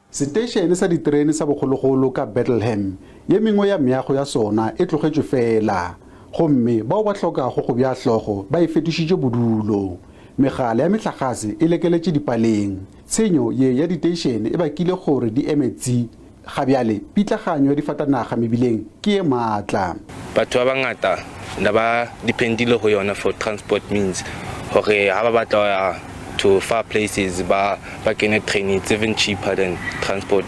Seteišene sa diterene sa bogologolo ka Bethlehem ye mengwe ya meago ya sona e tlogetšwe fela gomme bao ba hlokago go bea hlogo ba e fetišitše bodulo. Megala ya mohlagase e lekeletše dipaleng. Tshenyo ye ya diteišene e bakile gore di emetsi gabjale pitlaganyo ya difatanaga mebileng ke e maatla. Batho ba bangata na ba dependile go yona for transport means gore ha ba batla to far places ba kene train, it's even cheaper than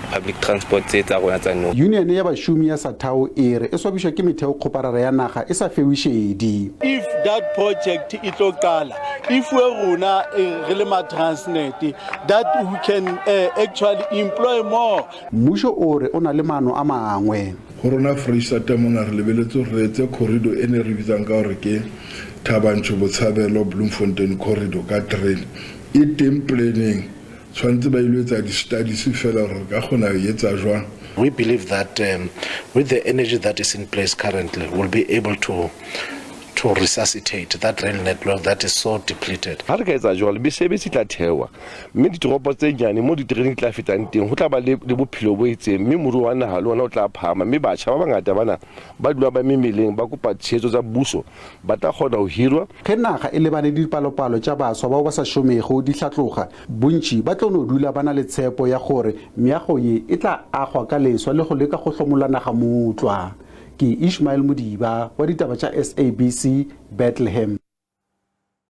public transport tse tsa rona tsa no. Union ya bašomi ya Sathao e re e swabišwa ke metheo kgoparara ya naga e sa fewišedi. If that project e tlo qala, if we rona re le ma Transnet, that we can actually employ more. Mmušo o re o na le maano a mangwe. Corona Freestata mona re lebeletse re etse corridor ene re bitsang ka gore ke Thabantsho Botshabelo Bloemfontein corridor ka train. Item planning tshwantse ba ilwetsa di studies fela re ka gona yetsa jwang. We believe that with the energy that is in place currently, we'll be able to resuscitate that rail network that is so depleted. Ha re ka etsa jwalo mesebetsi tla thewa mme ditoropo tse nyane mo diterene tla fetang teng go tla ba le bophelo bo itseng mme moruo wa naga le ona o tla phama mme batjha ba bangata bana ba dula ba memeleng ba kopa tshegetso tsa buso ba tla kgona go hirwa. Ge naga e lebane dipalopalo tša baswa bao ba sa šomego di hlatloga bontši ba tlo no dula bana le tshepo ya gore meago ye e tla agwa ka leswa le go leka go hlomola naga motlwa. Ke Ishmael Modiba wa ditaba tša SABC Bethlehem.